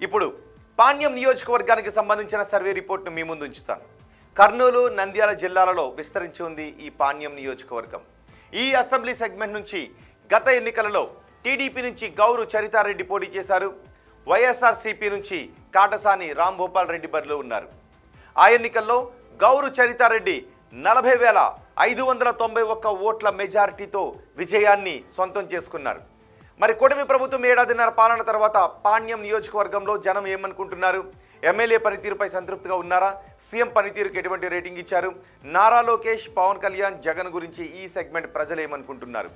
ఇప్పుడు పాణ్యం నియోజకవర్గానికి సంబంధించిన సర్వే రిపోర్ట్ను మీ ముందు ఉంచుతాను. కర్నూలు, నంద్యాల జిల్లాలలో విస్తరించి ఉంది ఈ పాణ్యం నియోజకవర్గం. ఈ అసెంబ్లీ సెగ్మెంట్ నుంచి గత ఎన్నికలలో టీడీపీ నుంచి గౌరు చరితారెడ్డి పోటీ చేశారు. వైఎస్ఆర్సీపీ నుంచి కాటసాని రాంభూపాల్ రెడ్డి బరిలో ఉన్నారు. ఆ ఎన్నికల్లో గౌరు చరితారెడ్డి 40,591 ఓట్ల మెజారిటీతో విజయాన్ని సొంతం చేసుకున్నారు. మరి కూటమి ప్రభుత్వం ఏడాదిన్నర పాలన తర్వాత పాణ్యం నియోజకవర్గంలో జనం ఏమనుకుంటున్నారు? ఎమ్మెల్యే పనితీరుపై సంతృప్తిగా ఉన్నారా? సీఎం పనితీరుకి ఎటువంటి రేటింగ్ ఇచ్చారు? నారా లోకేష్, పవన్ కళ్యాణ్, జగన్ గురించి ఈ సెగ్మెంట్ ప్రజలు ఏమనుకుంటున్నారు?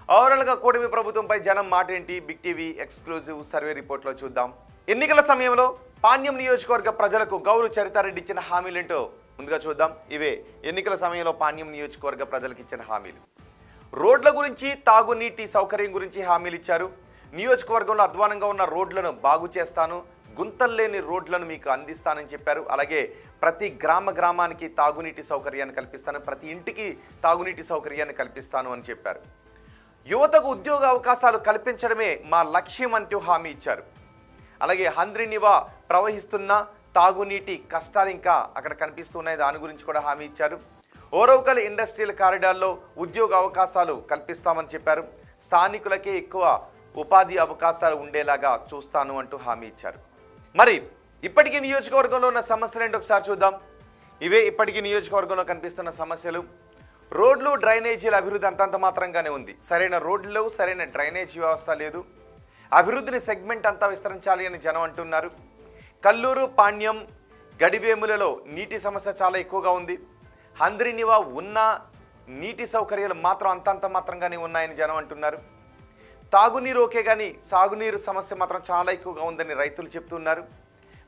ఓవరాల్గా కూటమి ప్రభుత్వంపై జనం మాట ఏంటి? బిగ్ టీవీ ఎక్స్క్లూజివ్ సర్వే రిపోర్ట్లో చూద్దాం. ఎన్నికల సమయంలో పాణ్యం నియోజకవర్గ ప్రజలకు గౌరు చరితారెడ్డి ఇచ్చిన హామీలేంటో ముందుగా చూద్దాం. ఇవే ఎన్నికల సమయంలో పాణ్యం నియోజకవర్గ ప్రజలకు ఇచ్చిన హామీలు. రోడ్ల గురించి, తాగునీటి సౌకర్యం గురించి హామీలు ఇచ్చారు. నియోజకవర్గంలో అధ్వానంగా ఉన్న రోడ్లను బాగు చేస్తాను, గుంతల్లేని రోడ్లను మీకు అందిస్తానని చెప్పారు. అలాగే ప్రతి గ్రామానికి తాగునీటి సౌకర్యాన్ని కల్పిస్తాను, ప్రతి ఇంటికి తాగునీటి సౌకర్యాన్ని కల్పిస్తాను అని చెప్పారు. యువతకు ఉద్యోగ అవకాశాలు కల్పించడమే మా లక్ష్యం అంటూ హామీ ఇచ్చారు. అలాగే హంద్రీనివా ప్రవహిస్తున్న తాగునీటి కష్టాలు ఇంకా అక్కడ కనిపిస్తున్నాయి, దాని గురించి కూడా హామీ ఇచ్చారు. ఓరవకల్ ఇండస్ట్రియల్ కారిడార్లో ఉద్యోగ అవకాశాలు కల్పిస్తామని చెప్పారు. స్థానికులకే ఎక్కువ ఉపాధి అవకాశాలు ఉండేలాగా చూస్తాను అంటూ హామీ ఇచ్చారు. మరి ఇప్పటికీ నియోజకవర్గంలో ఉన్న సమస్యలు ఏంటో ఒకసారి చూద్దాం. ఇవే ఇప్పటికీ నియోజకవర్గంలో కనిపిస్తున్న సమస్యలు. రోడ్లు, డ్రైనేజీల అభివృద్ధి అంతంత మాత్రంగానే ఉంది. సరైన రోడ్లు, సరైన డ్రైనేజీ వ్యవస్థ లేదు. అభివృద్ధిని సెగ్మెంట్ అంతా విస్తరించాలి అని జనం అంటున్నారు. కల్లూరు, పాణ్యం, గడివేములలో నీటి సమస్య చాలా ఎక్కువగా ఉంది. హంద్రీనివా ఉన్న నీటి సౌకర్యాలు మాత్రం అంతంత మాత్రంగానే ఉన్నాయని జనం అంటున్నారు. తాగునీరు ఓకే కానీ సాగునీరు సమస్య మాత్రం చాలా ఎక్కువగా ఉందని రైతులు చెప్తున్నారు.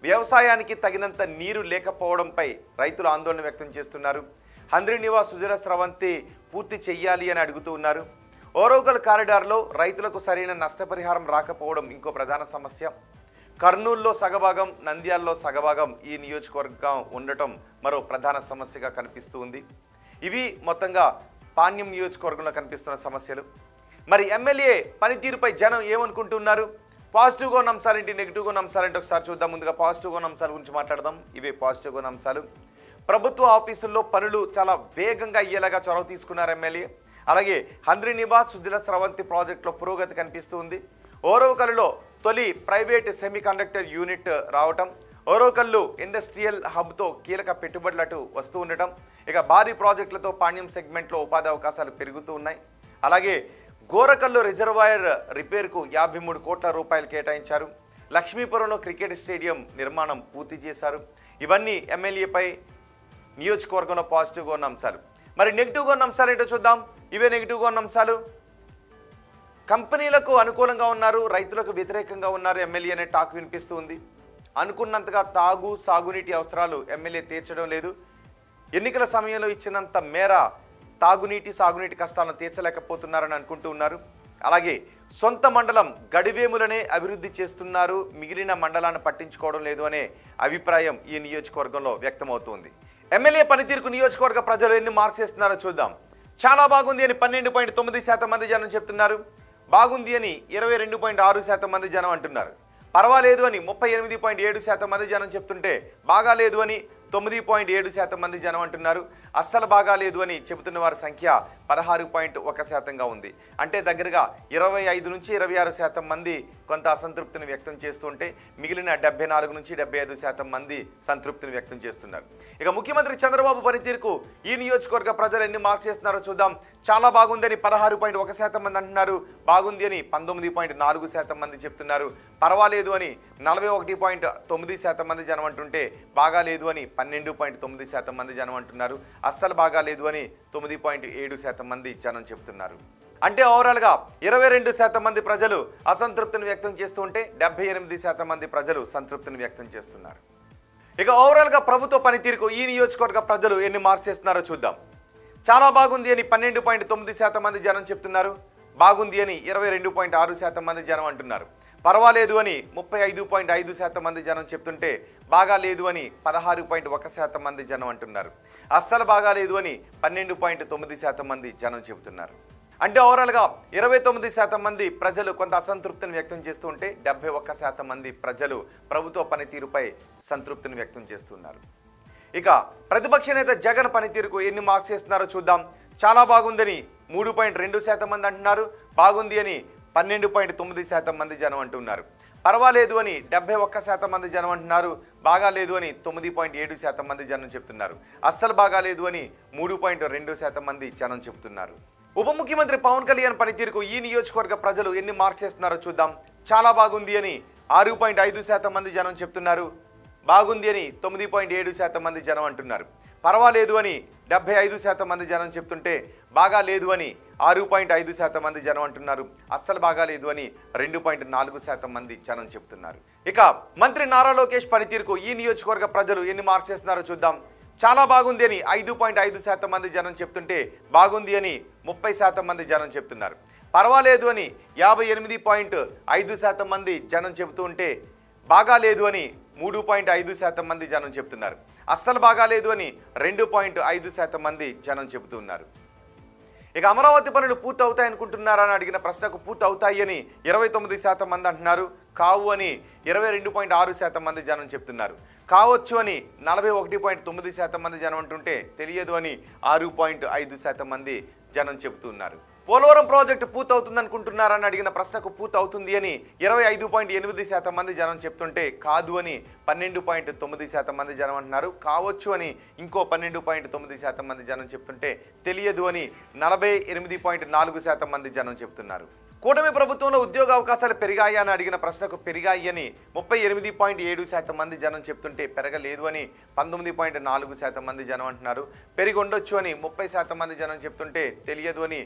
వ్యవసాయానికి తగినంత నీరు లేకపోవడంపై రైతులు ఆందోళన వ్యక్తం చేస్తున్నారు. హంద్రీనివా సుజల స్రవంతి పూర్తి చెయ్యాలి అని అడుగుతూ ఉన్నారు. ఓరవకల్ కారిడార్లో రైతులకు సరైన నష్టపరిహారం రాకపోవడం ఇంకో ప్రధాన సమస్య. కర్నూలులో సగభాగం, నంద్యాలలో సగభాగం ఈ నియోజకవర్గం ఉండటం మరో ప్రధాన సమస్యగా కనిపిస్తూ ఉంది. ఇవి మొత్తంగా పాణ్యం నియోజకవర్గంలో కనిపిస్తున్న సమస్యలు. మరి ఎమ్మెల్యే పనితీరుపై జనం ఏమనుకుంటున్నారు? పాజిటివ్గా ఉన్న అంశాలేంటి, నెగిటివ్గా ఉన్న అంశాలేంటి ఒకసారి చూద్దాం. ముందుగా పాజిటివ్గా ఉన్న అంశాల గురించి మాట్లాడదాం. ఇవే పాజిటివ్గా ఉన్న అంశాలు. ప్రభుత్వ ఆఫీసుల్లో పనులు చాలా వేగంగా అయ్యేలాగా చొరవ తీసుకున్నారు ఎమ్మెల్యే. అలాగే హంద్రీనివా సుజల స్రవంతి ప్రాజెక్టులో పురోగతి కనిపిస్తుంది. ఓరవకల్లో తొలి ప్రైవేట్ సెమీ కండక్టర్ యూనిట్ రావటం, ఓరవకల్లు ఇండస్ట్రియల్ హబ్తో కీలక పెట్టుబడులు అటు వస్తూ ఉండటం, ఇక భారీ ప్రాజెక్టులతో పాణ్యం సెగ్మెంట్లో ఉపాధి అవకాశాలు పెరుగుతూ ఉన్నాయి. అలాగే గోరకల్లు రిజర్వాయర్ రిపేర్కు 53 కోట్ల రూపాయలు కేటాయించారు. లక్ష్మీపురంలో క్రికెట్ స్టేడియం నిర్మాణం పూర్తి చేశారు. ఇవన్నీ ఎమ్మెల్యేపై నియోజకవర్గంలో పాజిటివ్గా ఉన్న అంశాలు. మరి నెగిటివ్గా ఉన్న అంశాలు ఏంటో చూద్దాం. ఇవే నెగిటివ్గా ఉన్న అంశాలు. కంపెనీలకు అనుకూలంగా ఉన్నారు, రైతులకు వ్యతిరేకంగా ఉన్నారు ఎమ్మెల్యే అనే టాక్ వినిపిస్తూ ఉంది. అనుకున్నంతగా తాగు, సాగునీటి అవసరాలు ఎమ్మెల్యే తీర్చడం లేదు. ఎన్నికల సమయంలో ఇచ్చినంత మేర తాగునీటి, సాగునీటి కష్టాలను తీర్చలేకపోతున్నారని అనుకుంటూ ఉన్నారు. అలాగే సొంత మండలం గడివేములనే అభివృద్ధి చేస్తున్నారు, మిగిలిన మండలాన్ని పట్టించుకోవడం లేదు అనే అభిప్రాయం ఈ నియోజకవర్గంలో వ్యక్తమవుతోంది. ఎమ్మెల్యే పనితీరుకు నియోజకవర్గ ప్రజలు ఎన్ని మార్క్స్ ఇస్తున్నారో చూద్దాం. చాలా బాగుంది అని 12.9% మంది జనం చెప్తున్నారు. బాగుంది అని 22.6% మంది జనం అంటున్నారు. పర్వాలేదు అని 38.7% మంది జనం చెప్తుంటే బాగాలేదు అని 9.7% మంది జనం అంటున్నారు. అస్సలు బాగాలేదు అని చెబుతున్న వారి సంఖ్య 16.1%గా ఉంది. అంటే దగ్గరగా 25 నుంచి 26% మంది కొంత అసంతృప్తిని వ్యక్తం చేస్తుంటే మిగిలిన 74 నుంచి 75% మంది సంతృప్తిని వ్యక్తం చేస్తున్నారు. ఇక ముఖ్యమంత్రి చంద్రబాబు పనితీరుకు ఈ నియోజకవర్గ ప్రజలు ఎన్ని మార్క్స్ చేస్తున్నారో చూద్దాం. చాలా బాగుందని 16.1% మంది అంటున్నారు. బాగుంది అని 19.4% మంది చెప్తున్నారు. పర్వాలేదు అని 41.9% మంది జనం అంటుంటే బాగాలేదు అని 12.9% మంది జనం అంటున్నారు. అస్సలు బాగాలేదు అని 9.7% మంది జనం చెప్తున్నారు. అంటే ఓవరాల్గా 22% మంది ప్రజలు అసంతృప్తిని వ్యక్తం చేస్తూ ఉంటే 78% మంది ప్రజలు సంతృప్తిని వ్యక్తం చేస్తున్నారు. ఇక ఓవరాల్గా ప్రభుత్వ పనితీరుకు ఈ నియోజకవర్గ ప్రజలు ఎన్ని మార్క్స్ చేస్తున్నారో చూద్దాం. చాలా బాగుంది అని 12.9% మంది జనం చెప్తున్నారు. బాగుంది అని 22.6% మంది జనం అంటున్నారు. పర్వాలేదు అని 35.5% మంది జనం చెప్తుంటే బాగాలేదు అని 16.1% మంది జనం అంటున్నారు. అస్సలు బాగాలేదు అని 12.9% మంది జనం చెబుతున్నారు. అంటే ఓవరాల్గా 29% మంది ప్రజలు కొంత అసంతృప్తిని వ్యక్తం చేస్తూ ఉంటే 71% మంది ప్రజలు ప్రభుత్వ పనితీరుపై సంతృప్తిని వ్యక్తం చేస్తున్నారు. ఇక ప్రతిపక్ష నేత జగన్ పనితీరుకు ఎన్ని మార్క్స్ ఇస్తున్నారో చూద్దాం. చాలా బాగుందని 3.2% మంది అంటున్నారు, బాగుంది అని 12.9% మంది జనం అంటున్నారు, పర్వాలేదు అని 71% మంది జనం అంటున్నారు, బాగా లేదు అని 9.7% మంది జనం చెప్తున్నారు, అస్సలు బాగా లేదు అని 3.2% మంది జనం చెప్తున్నారు. ఉప ముఖ్యమంత్రి పవన్ కళ్యాణ్ పనితీరుకు ఈ నియోజకవర్గ ప్రజలు ఎన్ని మార్క్స్ ఇస్తున్నారో చూద్దాం. చాలా బాగుంది అని 6.5% మంది జనం చెప్తున్నారు, బాగుంది అని 9.7% మంది జనం అంటున్నారు, పర్వాలేదు అని 75% మంది జనం చెప్తుంటే బాగా లేదు అని 6.5% మంది జనం అంటున్నారు, అస్సలు బాగా లేదు అని 2.4% మంది జనం చెప్తున్నారు. ఇక మంత్రి నారా లోకేష్ పనితీరుకు ఈ నియోజకవర్గ ప్రజలు ఎన్ని మార్క్స్ ఇస్తున్నారో చూద్దాం. చాలా బాగుంది అని 5.5% మంది జనం చెప్తుంటే బాగుంది అని 30% మంది జనం చెప్తున్నారు, పర్వాలేదు అని 58.5% మంది జనం చెబుతూ ఉంటే బాగా లేదు అని 3.5% మంది జనం చెప్తున్నారు, అస్సలు బాగా లేదు అని 2.5% మంది జనం చెబుతున్నారు. ఇక అమరావతి పనులు పూర్తి అవుతాయి అనుకుంటున్నారా అని అడిగిన ప్రశ్నకు పూర్తి అవుతాయి అని 29% మంది అంటున్నారు, కావు అని 22.6% మంది జనం చెప్తున్నారు, కావచ్చు అని 41.9% మంది జనం అంటుంటే తెలియదు అని 6.5% మంది జనం చెబుతున్నారు. పోలవరం ప్రాజెక్టు పూర్తవుతుంది అనుకుంటున్నారని అడిగిన ప్రశ్నకు పూర్తవుతుంది అని 25.8% మంది జనం చెప్తుంటే కాదు అని 12.9% మంది జనం అంటున్నారు, కావచ్చు అని ఇంకో 12.9% మంది జనం చెప్తుంటే తెలియదు అని 48.4% మంది జనం చెప్తున్నారు. కూటమి ప్రభుత్వంలో ఉద్యోగ అవకాశాలు పెరిగాయి అని అడిగిన ప్రశ్నకు పెరిగాయి అని 38.7% మంది జనం చెప్తుంటే పెరగలేదు అని 19.4% మంది జనం అంటున్నారు, పెరిగి ఉండొచ్చు అని 30% మంది జనం చెప్తుంటే తెలియదు అని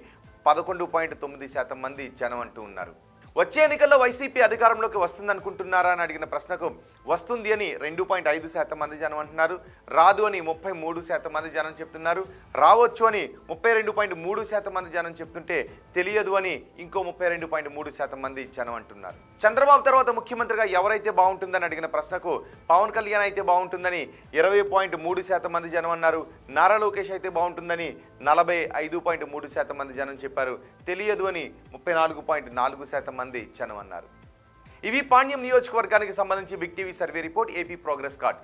11.9% మంది జనం అంటూ ఉన్నారు. వచ్చే ఎన్నికల్లో వైసీపీ అధికారంలోకి వస్తుందనుకుంటున్నారా అని అడిగిన ప్రశ్నకు వస్తుంది అని 2.5% మంది జనం అంటున్నారు, రాదు అని 33% మంది జనం చెప్తున్నారు, రావచ్చు అని 32.3% మంది జనం చెప్తుంటే తెలియదు అని ఇంకో 32.3% మంది జనం అంటున్నారు. చంద్రబాబు తర్వాత ముఖ్యమంత్రిగా ఎవరైతే బాగుంటుందని అడిగిన ప్రశ్నకు పవన్ కళ్యాణ్ అయితే బాగుంటుందని 20.3% మంది జనం అన్నారు, నారా లోకేష్ అయితే బాగుంటుందని 45.3% మంది జనం చెప్పారు, తెలియదు అని 34.4% మంది జనం అన్నారు. ఇవి పాణ్యం నియోజకవర్గానికి సంబంధించి big TV survey report, AP progress card.